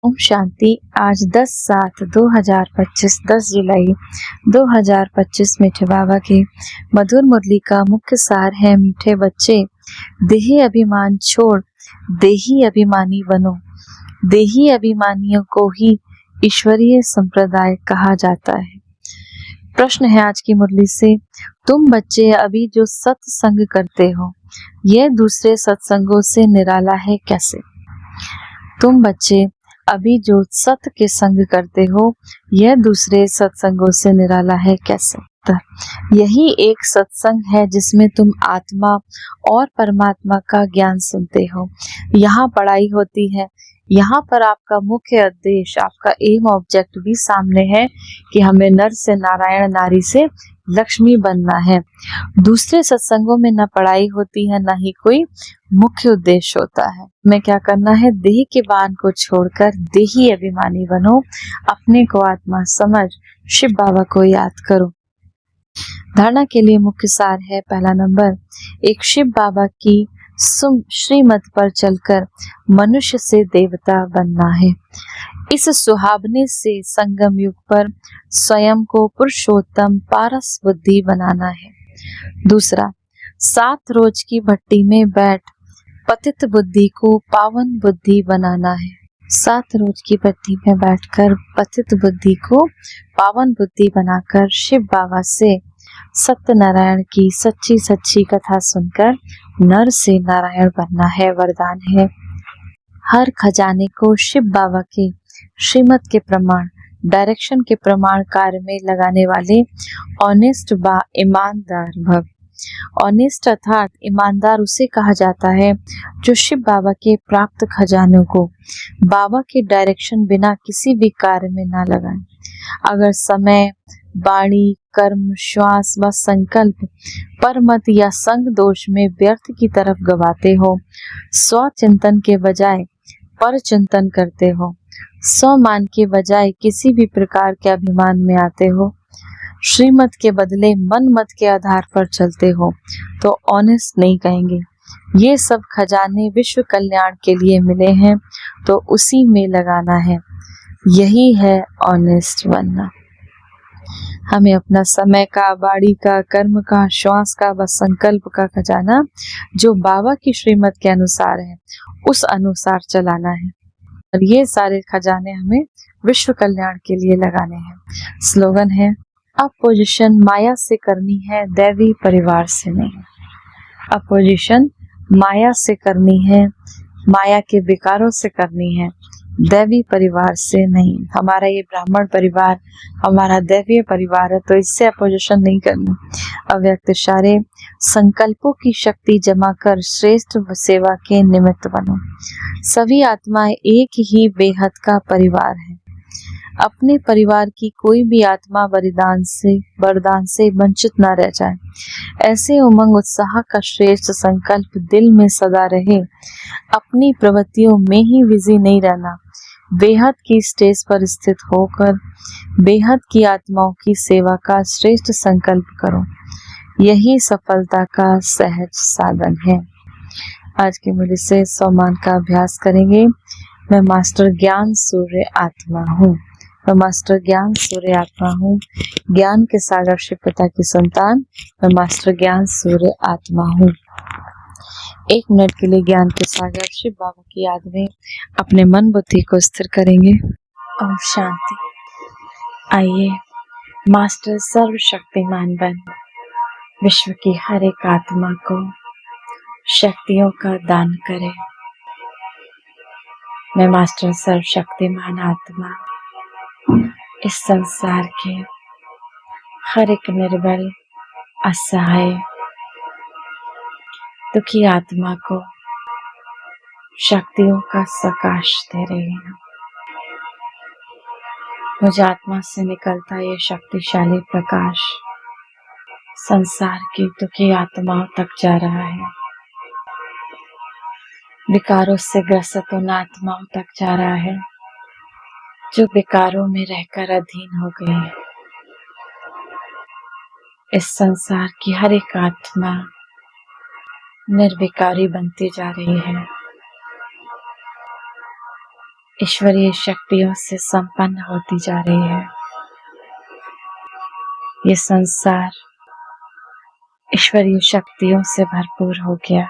ओम शांति। आज 10/7/2025 10 जुलाई 2025 मीठे बाबा की मधुर मुरली का मुख्य सार है। मीठे बच्चे, देही अभिमान छोड़ देही अभिमानी बनो। देही अभिमानियों को ही ईश्वरीय संप्रदाय कहा जाता है। प्रश्न है आज की मुरली से, तुम बच्चे अभी जो सत्संग करते हो यह दूसरे सत्संगों से निराला है कैसे? तुम बच्चे अभी जो सत्य के संग करते हो यह दूसरे सत्संगों से निराला है कैसे? यही एक सत्संग है जिसमें तुम आत्मा और परमात्मा का ज्ञान सुनते हो। यहाँ पढ़ाई होती है, यहाँ पर आपका मुख्य उद्देश्य, आपका एम ऑब्जेक्ट भी सामने है कि हमें नर से नारायण, नारी से लक्ष्मी बनना है। दूसरे सत्संगों में न पढ़ाई होती है, न ही कोई मुख्य उद्देश्य होता है। हमें क्या करना है? देह के बाण को छोड़कर देही अभिमानी बनो। अपने को आत्मा समझ शिव बाबा को याद करो। धारणा के लिए मुख्य सार है। पहला नंबर, एक शिव बाबा की श्रीमत पर चलकर मनुष्य से देवता बनना है। इस सुहावने से संगम युग पर स्वयं को पुरुषोत्तम पारस बुद्धि बनाना है। दूसरा, 7 रोज की भट्टी में बैठ पतित बुद्धि को पावन बुद्धि बनाना है। 7 रोज की भट्टी में बैठकर पतित बुद्धि को पावन बुद्धि बनाकर शिव बाबा से सत्यनारायण की सच्ची सच्ची कथा सुनकर नर से नारायण बनना है। वरदान है, हर खजाने को शिव बाबा के श्रीमत के प्रमाण, डायरेक्शन के प्रमाण कार्य में लगाने वाले ऑनेस्ट बा ईमानदार भव। ऑनेस्ट अर्थात ईमानदार उसे कहा जाता है जो शिव बाबा के प्राप्त खजानों को बाबा के डायरेक्शन बिना किसी भी कार्य में ना लगाए। अगर समय, वाणी, कर्म, श्वास व संकल्प परमत या संग दोष में व्यर्थ की तरफ गवाते हो, स्व चिंतन के बजाय पर चिंतन करते हो, स्वमान के बजाय किसी भी प्रकार के अभिमान में आते हो, श्रीमत के बदले मन मत के आधार पर चलते हो, तो ऑनेस्ट नहीं कहेंगे। ये सब खजाने विश्व कल्याण के लिए मिले हैं, तो उसी में लगाना है। यही है ऑनेस्ट बनना। हमें अपना समय का, वाणी का, कर्म का, श्वास का व संकल्प का खजाना जो बाबा की श्रीमत के अनुसार है उस अनुसार चलाना है, और ये सारे खजाने हमें विश्व कल्याण के लिए लगाने हैं। स्लोगन है, अपोजिशन माया से करनी है, दैवी परिवार से नहीं। अपोजिशन माया से करनी है, माया के विकारों से करनी है, दैवी परिवार से नहीं। हमारा ये ब्राह्मण परिवार हमारा दैवीय परिवार है, तो इससे अपोजिशन नहीं करनी। अव्यक्त इशारे, संकल्पों की शक्ति जमा कर श्रेष्ठ सेवा के निमित्त बनो। सभी आत्माएं एक ही बेहद का परिवार है। अपने परिवार की कोई भी आत्मा वरदान से वंचित न रह जाए, ऐसे उमंग उत्साह का श्रेष्ठ संकल्प दिल में सदा रहे। अपनी प्रवृत्तियों में ही बिजी नहीं रहना, बेहद की स्टेज पर स्थित होकर बेहद की आत्माओं की सेवा का श्रेष्ठ संकल्प करो। यही सफलता का सहज साधन है। आज की मुरली से सम्मान का अभ्यास करेंगे। मैं मास्टर ज्ञान सूर्य आत्मा हूँ। मैं मास्टर ज्ञान सूर्य आत्मा हूँ। ज्ञान के सागर शिव पिता की संतान मैं मास्टर ज्ञान सूर्य आत्मा हूँ। 1 मिनट के लिए ज्ञान के सागर शिव बाबा की याद में अपने मन बुद्धि को स्थिर करेंगे। ओम शांति। आइए मास्टर सर्वशक्तिमान बन विश्व की हर एक आत्मा को शक्तियों का दान करें। मैं मास्टर सर्वशक्तिमान आत्मा इस संसार के हर एक निर्बल, असहाय, दुखी आत्मा को शक्तियों का सकाश दे रही हूँ। मुझ आत्मा से निकलता ये शक्तिशाली प्रकाश संसार की दुखी आत्माओं तक जा रहा है। विकारों से ग्रसित उन आत्माओं तक जा रहा है जो विकारों में रहकर अधीन हो गई है। इस संसार की हर एक आत्मा निर्विकारी बनती जा रही है। ईश्वरीय शक्तियों से संपन्न होती जा रही है। ये संसार ईश्वरीय शक्तियों से भरपूर हो गया।